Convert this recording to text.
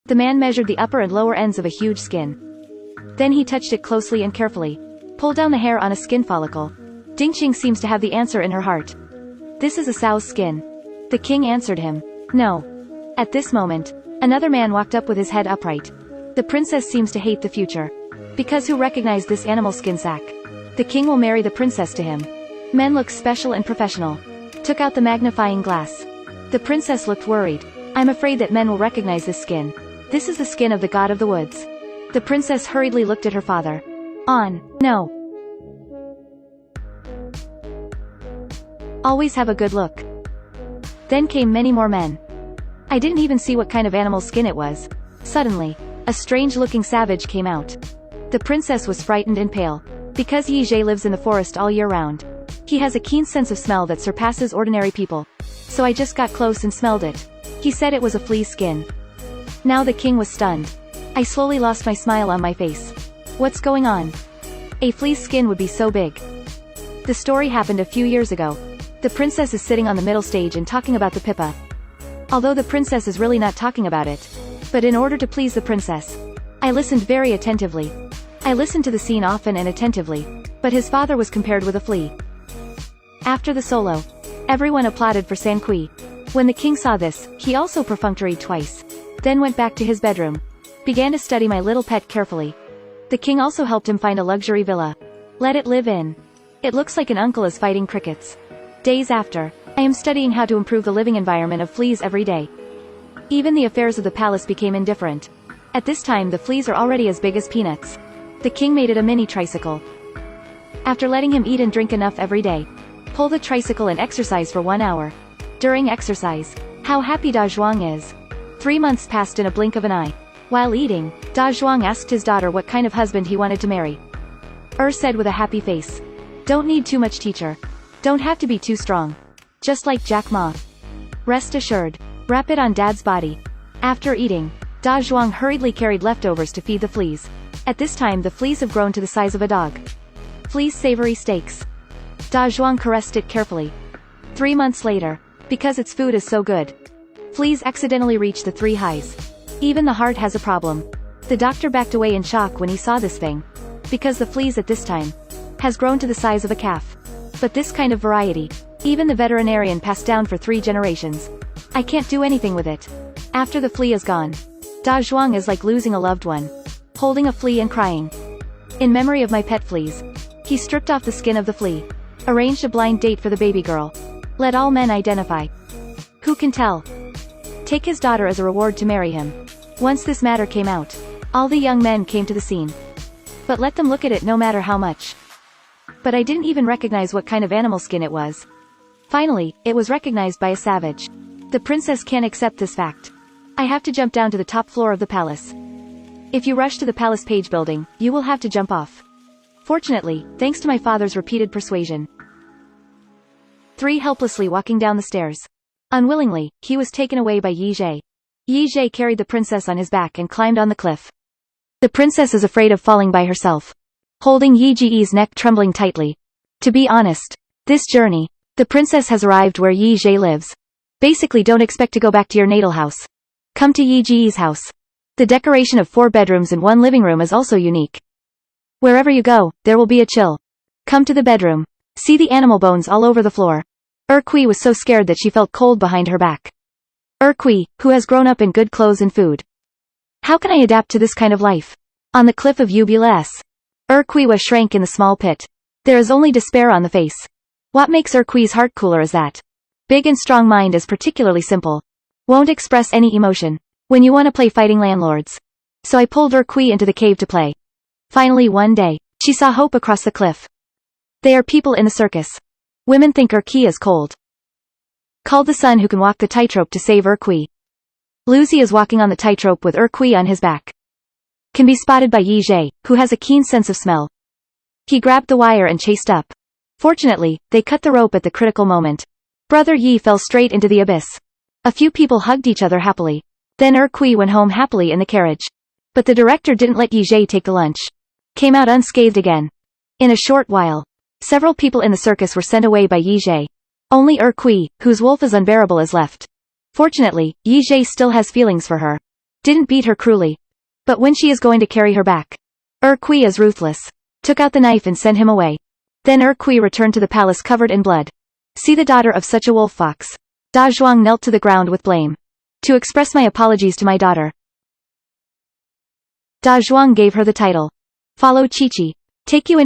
The man measured the upper and lower ends of a huge skin. Then he touched it closely and carefully. Pulled down the hair on a skin follicle. Dingqing seems to have the answer in her heart. This is a sow's skin. The king answered him. No. At this moment, another man walked up with his head upright. The princess seems to hate the future. Because who recognized this animal skin sack? The king will marry the princess to him. Men look special and professional. Took out the magnifying glass. The princess looked worried. I'm afraid that men will recognize this skin. This is the skin of the god of the woods. The princess hurriedly looked at her father. No. Always have a good look. Then came many more men. I didn't even see what kind of animal skin it was. Suddenly, a strange-looking savage came out. The princess was frightened and pale. Because Yi Zhe lives in the forest all year round. He has a keen sense of smell that surpasses ordinary people. So I just got close and smelled it. He said it was a flea's skin. Now the king was stunned. I slowly lost my smile on my face. What's going on? A flea's skin would be so big. The story happened a few years ago. The princess is sitting on the middle stage and talking about the Pippa. Although the princess is really not talking about it. But in order to please the princess, I listened very attentively. I listened to the scene often and attentively. But his father was compared with a flea. After the solo, everyone applauded for San Kui. When the king saw this, he also perfunctoried twice. Then went back to his bedroom. Began to study my little pet carefully. The king also helped him find a luxury villa. Let it live in. It looks like an uncle is fighting crickets. Days after, I am studying how to improve the living environment of fleas every day. Even the affairs of the palace became indifferent. At this time the fleas are already as big as peanuts. The king made it a mini tricycle. After letting him eat and drink enough every day, pull the tricycle and exercise for 1 hour. During exercise, how happy Da Zhuang is. 3 months passed in a blink of an eye. While eating, Da Zhuang asked his daughter what kind of husband he wanted to marry. Said with a happy face. Don't need too much, teacher. Don't have to be too strong. Just like Jack Ma. Rest assured. Wrap it on dad's body. After eating, Da Zhuang hurriedly carried leftovers to feed the fleas. At this time the fleas have grown to the size of a dog. Flea's savory steaks. Da Zhuang caressed it carefully. 3 months later, because its food is so good, fleas accidentally reach the 3 highs. Even the heart has a problem. The doctor backed away in shock when he saw this thing. Because the fleas at this time has grown to the size of a calf. But this kind of variety, even the veterinarian passed down for 3 generations. I can't do anything with it. After the flea is gone, Da Zhuang is like losing a loved one. Holding a flea and crying. In memory of my pet fleas, he stripped off the skin of the flea. Arranged a blind date for the baby girl. Let all men identify. Who can tell? Take his daughter as a reward to marry him. Once this matter came out, all the young men came to the scene. But let them look at it no matter how much. But I didn't even recognize what kind of animal skin it was. Finally, it was recognized by a savage. The princess can't accept this fact. I have to jump down to the top floor of the palace. If you rush to the palace page building, you will have to jump off. Fortunately, thanks to my father's repeated persuasion. 3 helplessly walking down the stairs. Unwillingly, he was taken away by Yi Zhe. Yi Zhe carried the princess on his back and climbed on the cliff. The princess is afraid of falling by herself. Holding Yi Zhe's neck trembling tightly. To be honest, this journey, the princess has arrived where Yi Zhe lives. Basically don't expect to go back to your natal house. Come to Yi Zhe's house. The decoration of 4 bedrooms and 1 living room is also unique. Wherever you go, there will be a chill. Come to the bedroom. See the animal bones all over the floor. Kui was so scared that she felt cold behind her back. Kui, who has grown up in good clothes and food. How can I adapt to this kind of life? On the cliff of Ubulus. Kui was shrank in the small pit. There is only despair on the face. What makes Kui's heart cooler is that big and strong mind is particularly simple. Won't express any emotion. When you want to play fighting landlords. So I pulled Kui into the cave to play. Finally one day, she saw hope across the cliff. They are people in the circus. Women think Kui is cold. Called the son who can walk the tightrope to save Kui. Lucy is walking on the tightrope with Kui on his back. Can be spotted by Yi Zhe, who has a keen sense of smell. He grabbed the wire and chased up. Fortunately, they cut the rope at the critical moment. Brother Yi fell straight into the abyss. A few people hugged each other happily. Then Kui went home happily in the carriage. But the director didn't let Yi Zhe take the lunch. Came out unscathed again. In a short while, several people in the circus were sent away by Yi Zhe. Only Kui, whose wolf is unbearable, is left. Fortunately, Yi Zhe still has feelings for her. Didn't beat her cruelly. But when she is going to carry her back. Kui is ruthless. Took out the knife and sent him away. Then Kui returned to the palace covered in blood. See the daughter of such a wolf fox. Da Zhuang knelt to the ground with blame. To express my apologies to my daughter. Da Zhuang gave her the title. Follow Qiqi. Take you in